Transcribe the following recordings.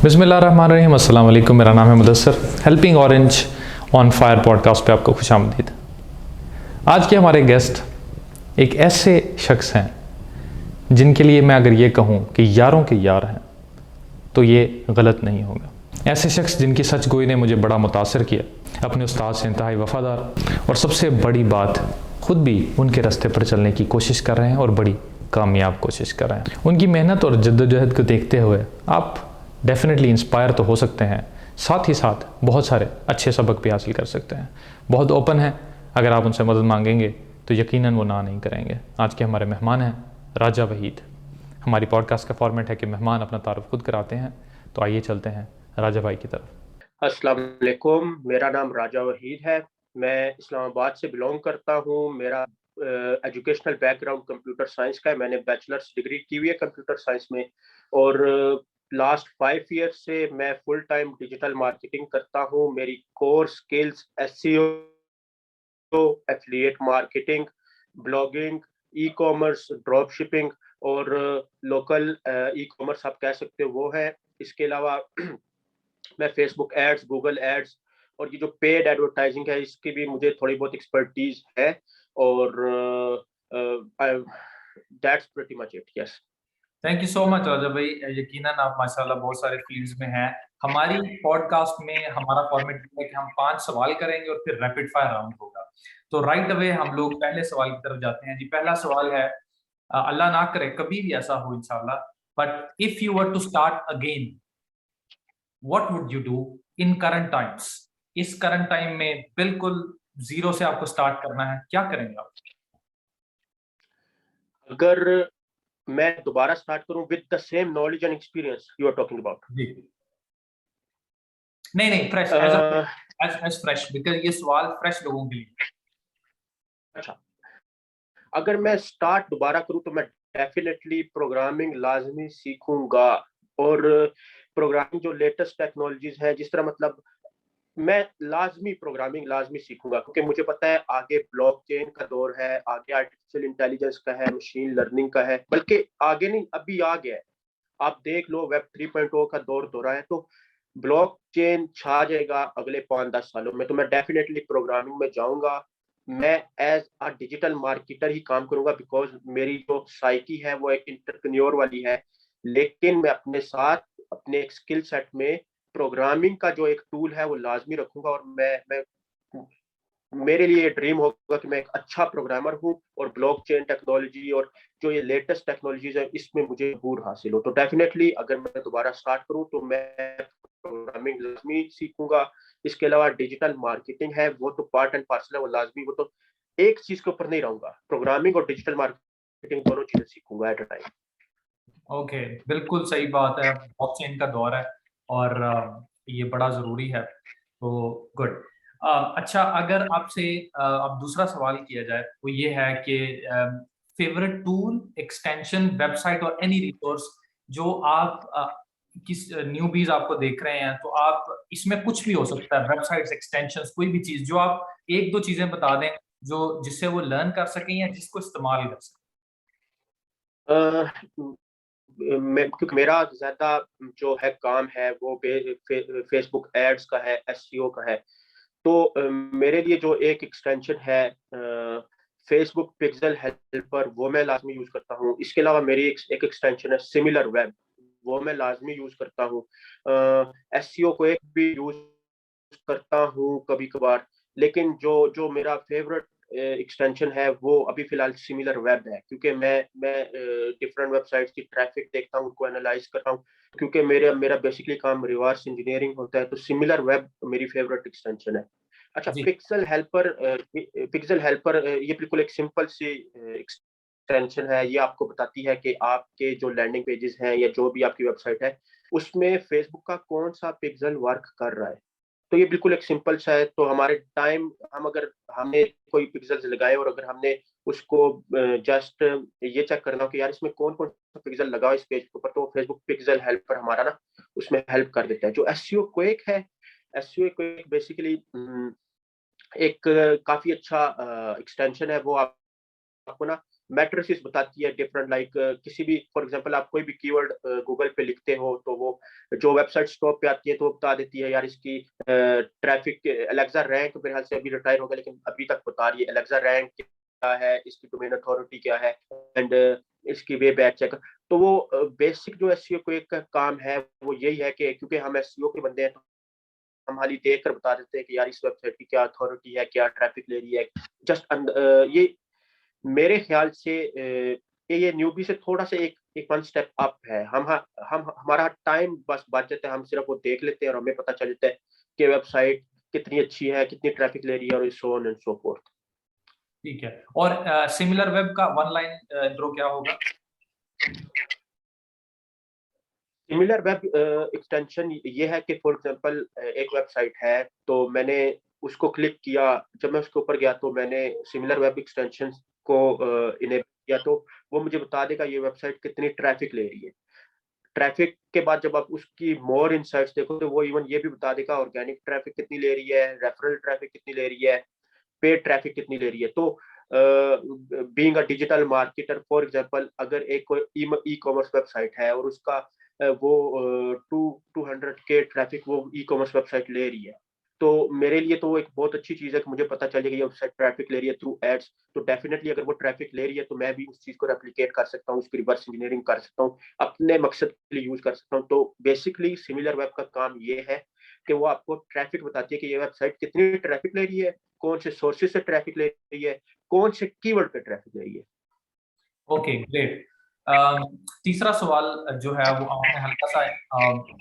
बिस्मिल्लाहिर्रहमानिर्रहीम, अस्सलाम वालेकुम। मेरा नाम है Mudassar. Helping orange on fire podcast पे आपको खुशामदीद। आज के हमारे गेस्ट एक ऐसे शख्स हैं जिनके लिए मैं अगर ये कहूँ कि यारों के यार हैं तो ये गलत नहीं होगा। ऐसे शख्स जिनकी सच गोई ने मुझे बड़ा मुतासर किया, अपने उस्ताद से इंतहाई वफ़ादार, और सबसे बड़ी बात खुद भी उनके रास्ते पर चलने की कोशिश कर रहे हैं और बड़ी कामयाब कोशिश कर रहे हैं। उनकी मेहनत और जद्दोजहद को देखते हुए आप डेफिनेटली इंस्पायर तो हो सकते हैं, साथ ही साथ बहुत सारे अच्छे सबक भी हासिल कर सकते हैं। बहुत ओपन है, अगर आप उनसे मदद मांगेंगे तो यकीनन वो ना नहीं करेंगे। आज के हमारे मेहमान हैं राजा वहीद। हमारी पॉडकास्ट का फॉर्मेट है कि मेहमान अपना तारुफ खुद कराते हैं, तो आइए चलते हैं राजा भाई की तरफ। अस्सलाम वालेकुम, मेरा नाम राजा वहीद है। मैं इस्लामाबाद से बिलोंग करता हूँ। मेरा एजुकेशनल बैकग्राउंड कंप्यूटर साइंस का है। मैंने बैचलर्स डिग्री की हुई है कंप्यूटर साइंस में, और लास्ट 5 ईयर से मैं फुल टाइम डिजिटल मार्केटिंग करता हूँ। मेरी core skills SEO, affiliate marketing, blogging, e commerce, drop shipping और लोकल ई कॉमर्स आप कह सकते हो वो है। इसके अलावा मैं फेसबुक एड्स, गूगल एड्स और ये जो पेड एडवर्टाइजिंग है इसकी भी मुझे थोड़ी बहुत एक्सपर्टीज है। और that's pretty much it. Yes, thank you so much Raja भाई। यकीनन आप माशाल्लाह बहुत सारे फील्ड्स में हैं। हमारी पॉडकास्ट में हमारा फॉर्मेट है कि हम 5 सवाल करेंगे और फिर रैपिड फायर राउंड होगा। तो राइट अवे हम लोग पहले सवाल की तरफ जाते हैं जी। पहला सवाल है, अल्लाह ना करे कभी भी ऐसा हो इंशाल्लाह, but if you were to start again, what would you do in current times? इस करंट टाइम में बिल्कुल जीरो से आपको स्टार्ट करना है, क्या करेंगे आप? अगर मैं दोबारा स्टार्ट करूं with the same knowledge and experience you are talking about? जी नहीं नहीं, फ्रेश एज फ्रेश, बिकॉज ये सवाल फ्रेश लोगों के लिए। अच्छा, अगर मैं स्टार्ट दोबारा करूं तो मैं डेफिनेटली प्रोग्रामिंग लाजमी सीखूंगा। और प्रोग्रामिंग जो लेटेस्ट टेक्नोलॉजीज है, जिस तरह मतलब मैं लाजमी प्रोग्रामिंग लाजमी सीखूंगा, क्योंकि मुझे पता है आगे ब्लॉकचेन का दौर है, आगे आर्टिफिशियल इंटेलिजेंस का है, मशीन लर्निंग का है, बल्कि आगे नहीं अभी आ गया है। आप देख लो वेब 3.0 का दौर हो रहा है, तो ब्लॉकचेन छा जाएगा अगले 5-10 सालों में। तो मैं डेफिनेटली प्रोग्रामिंग में जाऊंगा। मैं एज अ डिजिटल मार्केटर ही काम करूंगा, बिकॉज मेरी जो साइकी है वो एक इंटरप्रेन्योर वाली है। लेकिन मैं अपने साथ अपने एक स्किल सेट में प्रोग्रामिंग का जो एक टूल है वो लाजमी रखूंगा। और मैं मेरे लिए ड्रीम होगा कि मैं एक अच्छा प्रोग्रामर हूं और ब्लॉकचेन टेक्नोलॉजी और जो ये लेटेस्ट टेक्नोलॉजीज है इसमें मुझे भूर हासिल हो। तो डेफिनेटली अगर मैं दोबारा स्टार्ट करूं तो मैं प्रोग्रामिंग लाजमी सीखूंगा। इसके अलावा डिजिटल मार्केटिंग है, वो तो पार्ट एंड पार्सल है, वो लाजमी, वो तो एक चीज के ऊपर नहीं रहूंगा। प्रोग्रामिंग और डिजिटल मार्केटिंग दोनों चीजें सीखूंगा एट अ टाइम। ओके, बिल्कुल सही बात है। ब्लॉकचेन का दौर है और ये बड़ा जरूरी है, तो गुड। अच्छा, अगर आपसे अब दूसरा सवाल किया जाए वो ये है कि फेवरेट टूल, एक्सटेंशन, वेबसाइट और एनी रिसोर्स जो आप किस न्यूबीज आपको देख रहे हैं, तो आप इसमें कुछ भी हो सकता है, वेबसाइट्स, एक्सटेंशंस, कोई भी चीज जो आप एक दो चीजें बता दें जो जिससे वो लर्न कर सकें या जिसको इस्तेमाल कर सकें। क्योंकि मेरा ज्यादा जो है काम है वो फेसबुक एड्स का है, एसईओ का है। तो मेरे लिए जो एक एक्सटेंशन है फेसबुक पिक्सल हेल्पर, वो मैं लाजमी यूज करता हूँ। इसके अलावा मेरी एक एक्सटेंशन है सिमिलर वेब, वो मैं लाजमी यूज करता हूँ। एसईओ को एक भी यूज करता हूँ कभी कभार। लेकिन जो जो मेरा फेवरेट एक्सटेंशन है वो अभी फिलहाल सिमिलर वेब है, क्योंकि मैं डिफरेंट वेबसाइट्स की ट्रैफिक देखता हूँ, उनको एनालाइज करता हूँ। क्योंकि मेरा मेरा बेसिकली काम रिवर्स इंजीनियरिंग होता है, तो सिमिलर वेब मेरी फेवरेट एक्सटेंशन है। अच्छा, जी पिक्सल हेल्पर ये बिल्कुल एक सिंपल सी एक्सटेंशन है। ये आपको बताती है कि आपके जो लैंडिंग पेजेस हैं या जो भी आपकी वेबसाइट है उसमें फेसबुक का कौन सा पिक्सल वर्क कर रहा है। तो ये बिल्कुल एक सिंपल सा है। तो हमारे टाइम हम अगर हमने कोई पिक्सल्स लगाए और अगर हमने उसको जस्ट ये चेक करना हो कि यार इसमें कौन कौन सा पिक्सल लगा हो इस पेज के ऊपर, तो फेसबुक पिक्सल हेल्पर हमारा ना उसमें हेल्प कर देता है। जो एसईओ क्वेक है, एसईओ क्वेक बेसिकली एक काफी अच्छा एक्सटेंशन है। वो आपको ना मैट्रिसेस बताती है डिफरेंट, लाइक किसी भी, फॉर एग्जांपल आप कोई भी कीवर्ड गूगल पे लिखते हो तो वो जो वेबसाइट टॉप पे आती है तो वो बता देती है यार इसकी ट्रैफिक, एलेक्सा रैंक मेरे ख्याल से अभी रिटायर हो गया लेकिन अभी तक बता रही है एलेक्सा रैंक क्या है, इसकी डोमेन अथॉरिटी क्या है, एंड इसकी वेब एड चेक। तो वो बेसिक जो एसईओ को एक काम है वो यही है कि क्योंकि हम एसईओ के बंदे हैं तो हम खाली देख कर बता देते हैं कि यार इस वेबसाइट की क्या अथॉरिटी है, क्या ट्रैफिक ले रही है। जस्ट ये मेरे ख्याल से ये न्यूबी से थोड़ा सा एक वन स्टेप अप है। हम हमारा टाइम बस बच जाता है, हम सिर्फ वो देख लेते हैं और हमें पता चल जाता है कि वेबसाइट कितनी अच्छी है, कितनी ट्रैफिक ले रही है और so on and so fourth. ठीक है। और सिमिलर वेब का वन लाइन इंट्रो क्या होगा? सिमिलर वेब एक्सटेंशन ये है कि फॉर एग्जांपल एक वेबसाइट है तो मैंने उसको क्लिक किया, जब मैं उसके ऊपर गया तो मैंने सिमिलर वेब एक्सटेंशन को इनेबल किया तो वो मुझे बता देगा ये वेबसाइट कितनी ट्रैफिक ले रही है। ट्रैफिक के बाद जब आप उसकी मोर इनसाइट्स देखो तो वो इवन ये भी बता देगा ऑर्गेनिक ट्रैफिक कितनी ले रही है, रेफरल ट्रैफिक कितनी ले रही है, पेड ट्रैफिक कितनी ले रही है। तो being a digital marketer, for example अगर एक कोई ई कॉमर्स वेबसाइट है और उसका वो 200 के ट्रैफिक वो ई कॉमर्स वेबसाइट ले रही है तो मेरे लिए तो वो एक बहुत अच्छी चीज है कि मुझे पता चल जाएगा ये वेबसाइट ट्रैफिक ले रही है थ्रू एड्स। तो डेफिनेटली अगर वो ट्रैफिक ले रही है तो मैं भी उस चीज को रेप्लिकेट कर सकता हूँ, उसकी रिवर्स इंजीनियरिंग कर सकता हूँ, अपने मकसद के लिए यूज कर सकता हूँ। तो बेसिकली सिमिलर वेब का काम ये है कि वो आपको ट्रैफिक बताती है कि ये वेबसाइट कितनी ट्रैफिक ले रही है, कौन से सोर्सेज से ट्रैफिक ले रही है, कौन से कीवर्ड पे ट्रैफिक ले रही है। Okay, great. तीसरा सवाल जो है वो आपने हल्का सा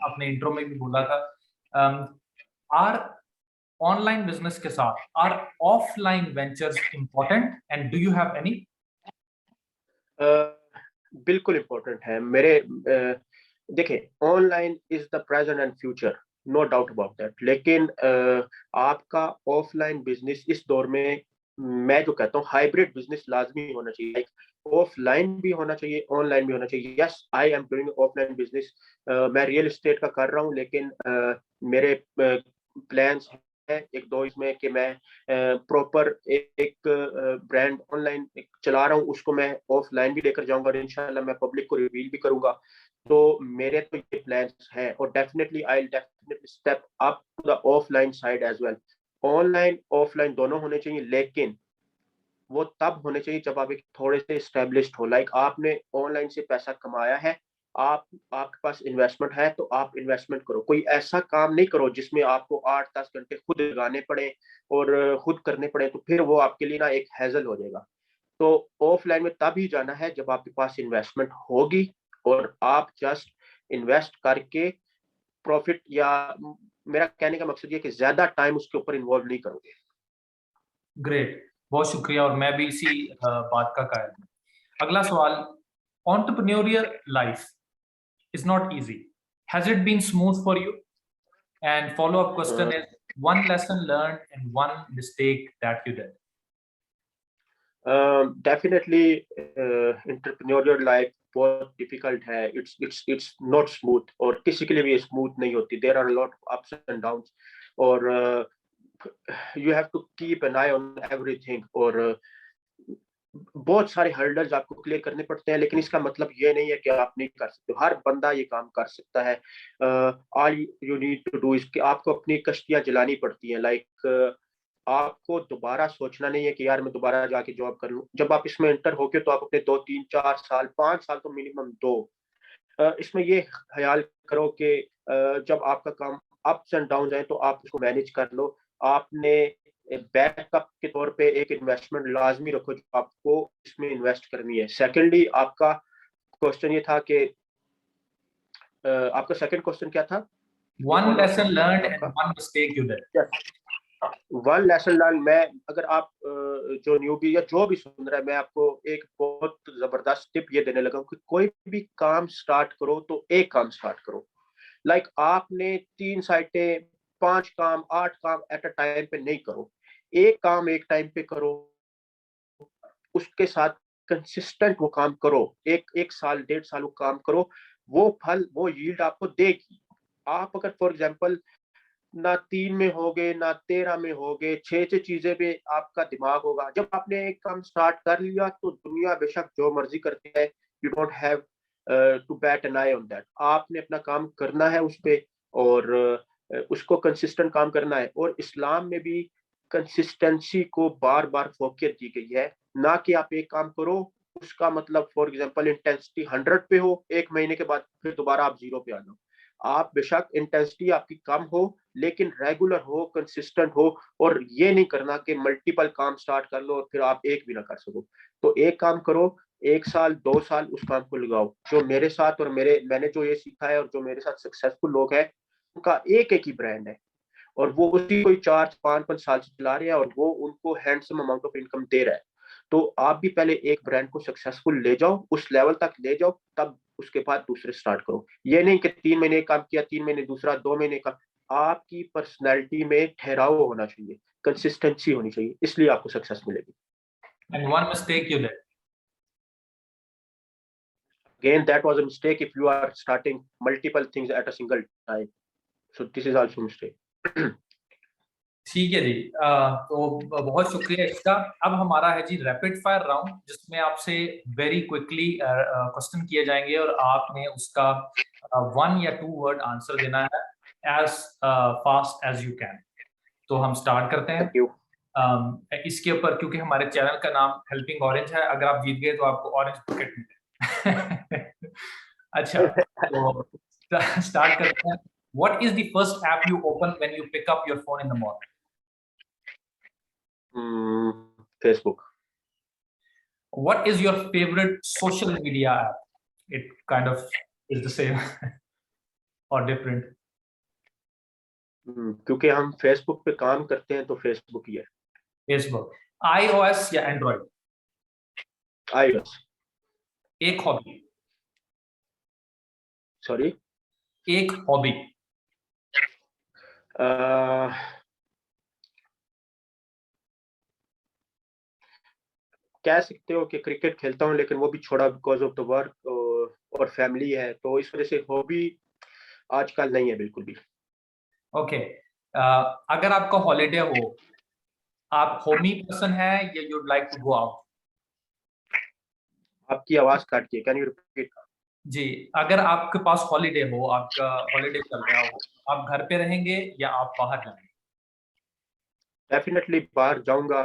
अपने इंट्रो में भी बोला था, आर ऑनलाइन बिजनेस के साथ are offline ventures important and do you have any? बिल्कुल इम्पोर्टेंट है मेरे। देखिए, online is the present and future, no doubt about that, लेकिन आपका ऑफलाइन बिजनेस इस दौर में मैं जो कहता हूँ हाइब्रिड बिजनेस लाजमी होना चाहिए। लाइक ऑफलाइन भी होना चाहिए, ऑनलाइन भी होना चाहिए। Yes, I am doing offline business, मैं रियल एस्टेट का कर रहा हूँ लेकिन मेरे प्लान्स है एक दो इसमें कि मैं प्रॉपर एक ब्रांड ऑनलाइन चला रहा हूँ, उसको मैं ऑफलाइन भी लेकर जाऊंगा और इंशाल्लाह मैं पब्लिक को रिवील भी करूंगा। तो मेरे तो ये प्लान्स हैं और definitely I will definitely step up to the offline side as well. Online offline दोनों होने चाहिए लेकिन वो तब होने चाहिए जब आप एक थोड़े से एस्टेब्लिश्ड हो। लाइक आपने ऑनलाइन से पैसा कमाया है, आप आपके पास इन्वेस्टमेंट है तो आप इन्वेस्टमेंट करो। कोई ऐसा काम नहीं करो जिसमें आपको 8-10 घंटे खुद लगाने पड़े और खुद करने पड़े, तो फिर वो आपके लिए ना एक हैजल हो जाएगा। तो ऑफलाइन में तब ही जाना है जब आपके पास इन्वेस्टमेंट होगी और आप जस्ट इन्वेस्ट करके प्रॉफिट, या मेरा कहने का मकसद ये कि ज्यादा टाइम उसके ऊपर इन्वॉल्व नहीं करोगे। ग्रेट, बहुत शुक्रिया और मैं भी इसी बात का कायल हूँ। अगला सवाल, entrepreneurial life is not easy. Has it been smooth for you? And follow-up question is one lesson learned and one mistake that you did. Definitely entrepreneurial life बहुत डिफिकल्ट है, इट्स नॉट स्मूथ और किसी के लिए भी ये smooth नहीं होती। There are lot ups and downs और you have to keep an eye on everything और बहुत सारे हर्डल्स आपको क्लियर करने पड़ते हैं, लेकिन इसका मतलब ये नहीं है कि आप नहीं कर सकते। हर बंदा ये काम कर सकता है। All you need to do is कि आपको अपनी कश्तियां जलानी पड़ती हैं। लाइक आपको दोबारा सोचना नहीं है कि यार मैं दोबारा जाके जॉब कर लूं। जब आप इसमें एंटर होके तो आप अपने 2-3-4 साल 5 साल तो मिनिमम दो इसमें ये ख्याल करो कि जब आपका काम अप्स एंड डाउन जाए तो आप उसको मैनेज कर लो। आपने बैकअप के तौर पे एक इन्वेस्टमेंट लाजमी रखो जो आपको इसमें इन्वेस्ट करनी है। सेकेंडली आपका क्वेश्चन ये था कि आपका सेकंड क्वेश्चन क्या था? One lesson learned and one mistake you did. One lesson learn, मैं अगर आप जो न्यूबी या जो भी सुन रहा है, मैं आपको एक बहुत जबरदस्त टिप ये देने लगा हूँ कि कोई भी काम स्टार्ट करो तो एक काम स्टार्ट करो। लाइक आपने 3 साइटें 5 काम 8 काम एट अ टाइम पे नहीं करो, एक काम एक टाइम पे करो, उसके साथ कंसिस्टेंट वो काम करो, एक साल 1.5 साल वो काम करो, वो फल वो यील्ड आपको देगी। आप अगर फॉर एग्जांपल ना 3 में होगे, ना 13 में होगे, 6 चीजें पे आपका दिमाग होगा। जब आपने एक काम स्टार्ट कर लिया तो दुनिया बेशक जो मर्जी करती है, you don't have to bat an eye on that. आपने अपना काम करना है उस पे, और उसको कंसिस्टेंट काम करना है। और इस्लाम में भी कंसिस्टेंसी को बार बार फोकस दी गई है, ना कि आप एक काम करो, उसका मतलब फॉर एग्जांपल इंटेंसिटी 100 पे हो, 1 महीने के बाद फिर दोबारा आप 0 पे आ जाओ। आप बेशक इंटेंसिटी आपकी कम हो, लेकिन रेगुलर हो, कंसिस्टेंट हो। और ये नहीं करना कि मल्टीपल काम स्टार्ट कर लो और फिर आप एक भी ना कर सको। तो एक काम करो, 1 साल 2 साल उस काम को लगाओ। जो मेरे साथ और मैंने जो ये सीखा है, और जो मेरे साथ सक्सेसफुल लोग हैं, उनका एक एक ही ब्रांड है, और वो उसी को 4 5 5 साल से चला रहे हैं, और वो उनको हैंडसम अमाउंट ऑफ इनकम दे रहा है। तो आप भी पहले एक ब्रांड को सक्सेसफुल ले जाओ, उस लेवल तक ले जाओ, तब उसके बाद दूसरे स्टार्ट करो। ये नहीं कि 3 महीने काम किया, 3 महीने दूसरा, 2 महीने का। आपकी पर्सनैलिटी में ठहराव होना चाहिए, कंसिस्टेंसी होनी चाहिए, इसलिए आपको सक्सेस मिलेगी। And one mistake you did. Again, that was a mistake if you are starting multiple things at a single time. So this is also a mistake. ठीक है जी। तो बहुत शुक्रिया इसका। अब हमारा है जी रैपिड फायर राउंड, जिसमें आपसे वेरी क्विकली क्वेश्चन किए जाएंगे और आपने उसका 1 या 2 वर्ड आंसर देना है as fast as you can. तो हम स्टार्ट करते हैं। Thank you. इसके ऊपर क्योंकि हमारे चैनल का नाम हेल्पिंग ऑरेंज है, अगर आप जीत गए तो आपको ऑरेंज बकेट मिले। अच्छा, तो स्टार्ट करते हैं। What is the first app you open when you pick up your phone in the morning? Facebook. What is your favorite social media app? It kind of is the same or different. क्योंकि हम Facebook पे काम करते हैं, तो Facebook ही है। Facebook. iOS या Android? iOS. एक हॉबी। सॉरी। एक हॉबी। कह सकते हो कि क्रिकेट खेलता हूँ, लेकिन वो भी छोड़ा बिकॉज ऑफ द वर्क और फैमिली है, तो इस वजह से हॉबी आजकल नहीं है बिल्कुल भी। ओके, अगर आपका हॉलीडे हो, आप होमी पर्सन है या you'd like to go out? आपकी आवाज काट के, कैन यू रिपीट? जी, अगर आपके पास हॉलीडे हो, आपका हॉलीडे चल रहा हो, आप घर पे रहेंगे या आप बाहर जाएंगे? डेफिनेटली बाहर जाऊंगा,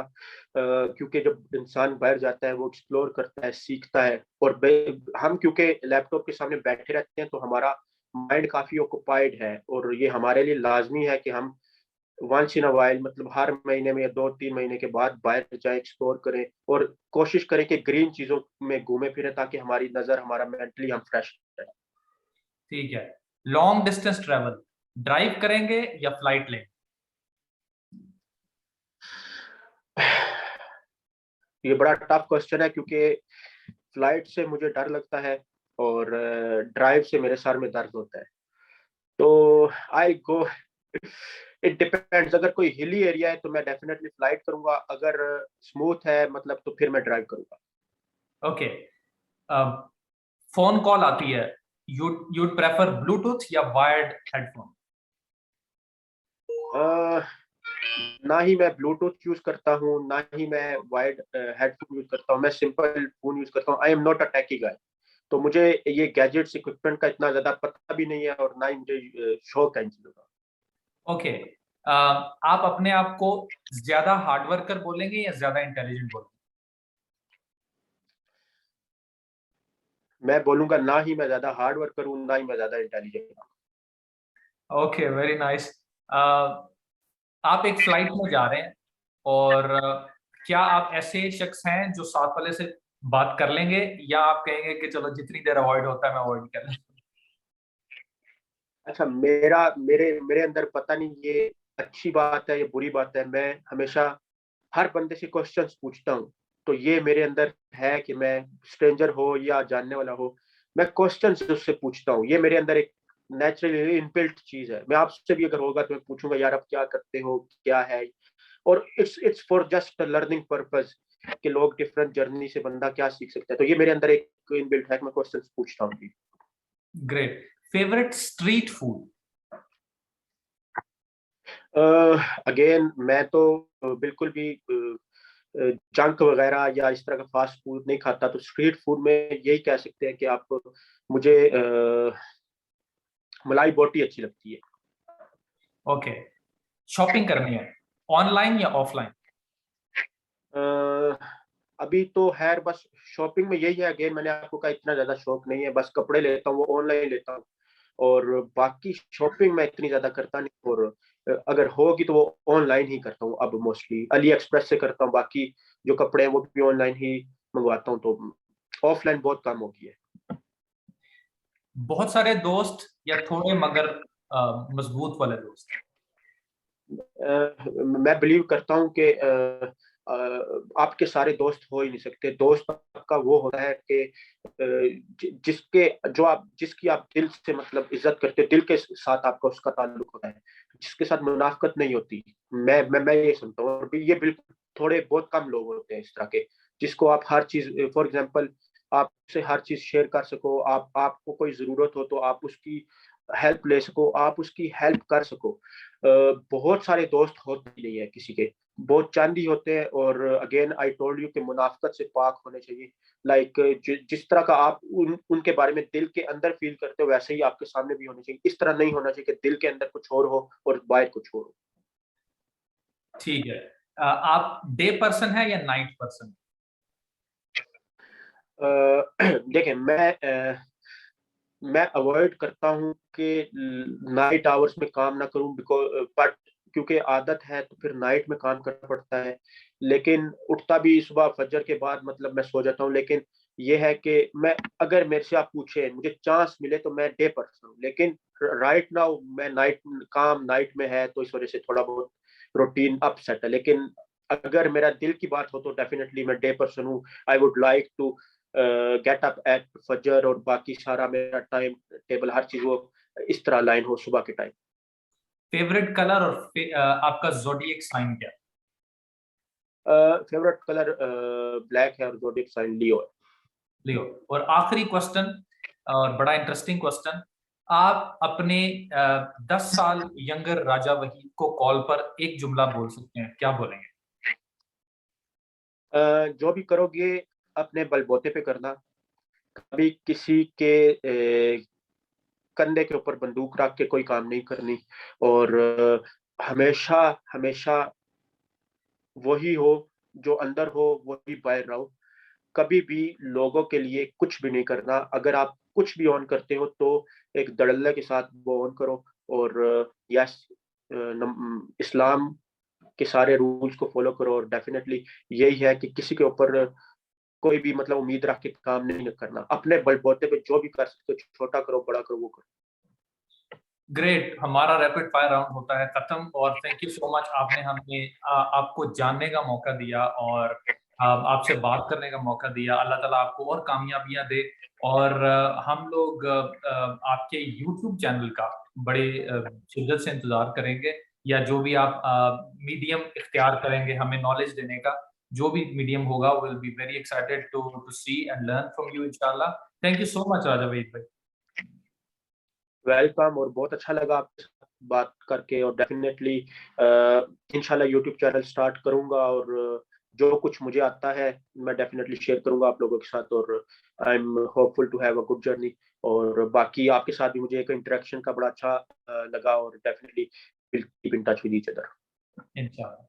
क्योंकि जब इंसान बाहर जाता है वो एक्सप्लोर करता है, सीखता है। और हम क्योंकि लैपटॉप के सामने बैठे रहते हैं, तो हमारा माइंड काफी ऑक्युपाइड है, और ये हमारे लिए लाजमी है कि हम वंस इन अ वाइल, मतलब हर महीने में या 2 3 महीने के बाद बाहर जाए, एक्सप्लोर करें, और कोशिश करें कि ग्रीन चीजों में घूमे फिरे, ताकि हमारी नजर, हमारा मेंटली हम फ्रेश रहे। ठीक है। लॉन्ग डिस्टेंस ट्रेवल ड्राइव करेंगे या फ्लाइट लेंगे? ये बड़ा टफ क्वेश्चन है, क्योंकि फ्लाइट से मुझे डर लगता है, और ड्राइव से मेरे सर में दर्द होता है। तो आई गो, इट डिपेंड्स। अगर कोई हिली एरिया है तो मैं डेफिनेटली फ्लाइट करूंगा, अगर स्मूथ है मतलब तो फिर मैं ड्राइव करूंगा। ओके, फोन कॉल आती है, you'd प्रेफर ब्लूटूथ या वायर्ड हेडफोन? ना ही मैं ब्लूटूथ यूज करता हूँ, ना ही मैं वायर्ड हेडफोन यूज करता हूँ। मैं सिंपल फोन यूज करता हूँ। आई एम नॉट अ टेकी गाय, तो मुझे ये गैजेट्स इक्विपमेंट का इतना ज्यादा पता भी नहीं है, और ना ही मुझे शौक है इन चीजों का। ओके, आप अपने आप को ज्यादा हार्ड वर्कर बोलेंगे या ज्यादा इंटेलिजेंट बोलेंगे? मैं बोलूंगा ना ही मैं ज्यादा हार्ड वर्कर हूँ, ना ही मैं ज्यादा इंटेलिजेंट हूँ। Okay, very nice. आप एक फ्लाइट में जा रहे हैं और क्या आप ऐसे शख्स हैं जो साथ वाले से बात कर लेंगे, या आप कहेंगे कि चलो जितनी देर अवॉइड होता है मैं अवॉइड कर लें? अच्छा, मेरे मेरे अंदर पता नहीं ये अच्छी बात है या बुरी बात है, मैं हमेशा हर बंदे से क्वेश्चंस पूछता हूँ। तो ये मेरे अंदर है कि मैं स्ट्रेंजर हो या जानने वाला हो, मैं क्वेश्चंस उससे पूछता हूँ। ये मेरे अंदर एक नेचुरली इनबिल्ट चीज है। मैं आपसे भी अगर होगा तो मैं पूछूंगा, यार आप क्या करते हो, क्या है। और it's for just learning purpose, कि लोग डिफरेंट जर्नी से बंदा क्या सीख सकता है। तो ये मेरे अंदर एक इनबिल्ट है कि मैं क्वेश्चंस पूछता हूँ। Great. Favourite street food? Again मैं तो बिल्कुल भी जंक वगैरह या इस तरह का फास्ट फूड नहीं खाता, तो स्ट्रीट फूड में यही कह सकते हैं कि आप मुझे मलाई बोटी अच्छी लगती है। ओके, शॉपिंग करनी है ऑनलाइन या ऑफलाइन? अ, अभी है खैर बस शॉपिंग में यही है, अगेन मैंने आपको कहा इतना ज्यादा शौक नहीं है, बस कपड़े लेता हूँ वो ऑनलाइन लेता हूँ, और बाकी शॉपिंग मैं इतनी ज्यादा करता नहीं, और अगर होगी तो वो ऑनलाइन ही करता हूँ अब, मोस्टली अली एक्सप्रेस से करता हूँ, बाकी जो कपड़े हैं वो भी ऑनलाइन ही मंगवाता हूँ, तो ऑफलाइन बहुत कम हो गई है। बहुत सारे दोस्त या थोड़े मगर मजबूत वाले दोस्त? मैं बिलीव करता हूँ कि आपके सारे दोस्त हो ही नहीं सकते। दोस्त आपका वो होता है कि जिसकी आप दिल से मतलब इज्जत करते हो, दिल के साथ आपका उसका ताल्लुक होता है, जिसके साथ मुनाफकत नहीं होती। मैं ये सुनता हूँ, और ये बिल्कुल थोड़े बहुत कम लोग होते हैं इस तरह के, जिसको आप हर चीज, फॉर एग्जांपल आप उससे हर चीज शेयर कर सको, आपको कोई जरूरत हो तो आप उसकी हेल्प ले सको, आप उसकी हेल्प कर सको। बहुत सारे दोस्त होते ही नहीं है किसी के, बहुत चंद ही होते हैं, और अगेन आई टोल्ड यू कि मुनाफकत से पाक होने चाहिए। लाइक जिस तरह का आप उनके बारे में दिल के अंदर फील करते हो, वैसे ही आपके सामने भी होना चाहिए। इस तरह नहीं होना चाहिए कि दिल के अंदर कुछ और हो और बाहर कुछ और हो। ठीक है। आप डे पर्सन है या नाइट पर्सन? देखिए मैं अवॉइड करता हूँ कि नाइट आवर्स में काम ना करूँ, बिकॉज बट क्योंकि आदत है तो फिर नाइट में काम करना पड़ता है, लेकिन उठता भी सुबह फजर के बाद, मतलब मैं सो जाता हूँ। लेकिन ये है कि मैं, अगर मेरे से आप पूछे मुझे चांस मिले तो मैं डे पर्सन हूँ, लेकिन राइट नाउ मैं नाइट में है, तो इस वजह से थोड़ा बहुत रूटीन अपसेट है। लेकिन अगर मेरा दिल की बात हो तो डेफिनेटली मैं डे पर्सन हूँ। I would like to get up at फजर, और बाकी सारा मेरा टाइम टेबल हर चीज वो इस तरह लाइन हो सुबह के टाइम। फेवरेट कलर और आपका ज़ोडिएक साइन क्या है? फेवरेट कलर ब्लैक है, और ज़ोडिएक साइन लियो है। लियो। और आखिरी क्वेश्चन, और बड़ा इंटरेस्टिंग क्वेश्चन, आप अपने 10 साल यंगर राजा वहीद को कॉल पर एक जुमला बोल सकते हैं, क्या बोलेंगे? जो भी करोगे अपने बलबूते पे करना, कभी किसी के कंधे के ऊपर बंदूक रख के कोई काम नहीं करनी, और हमेशा हमेशा वही हो जो अंदर हो, वही बाहर रहो। कभी भी लोगों के लिए कुछ भी नहीं करना। अगर आप कुछ भी ऑन करते हो तो एक धड़ल्ले के साथ वो ऑन करो, और यस, इस्लाम के सारे रूल्स को फॉलो करो, और डेफिनेटली यही है कि किसी के ऊपर कोई भी मतलब उम्मीद रख के काम नहीं करना। अपने बलबूते पे जो भी कर सकते हो, छोटा करो बड़ा करो वो करो। ग्रेट, हमारा रैपिड फायर राउंड होता है खत्म, और थैंक यू सो मच, आपने हमें आपको जानने का मौका दिया और आपसे बात करने का मौका दिया। अल्लाह ताला आपको और कामयाबियां दे, और हम लोग आपके यूट्यूब चैनल का बड़े शिद्दत से इंतजार करेंगे, या जो भी आप मीडियम इख्तियार करेंगे हमें नॉलेज देने का, जो भी मीडियम होगा, will be very excited to see and learn from you इंशाल्लाह। Thank you so much Raja Waheed भाई। वेलकम, और बहुत अच्छा लगा आपके साथ बात करके, और डेफिनेटली इंशाल्लाह यूट्यूब चैनल स्टार्ट करूंगा, और जो कुछ मुझे आता है मैं डेफिनेटली शेयर करूंगा आप लोगों के साथ, और I am hopeful to have a good journey. और बाकी आपके साथ भी मुझे एक इंटरेक्शन का बड़ा अच्छा लगा, और definitely keep in touch with each other. इंशाल्लाह।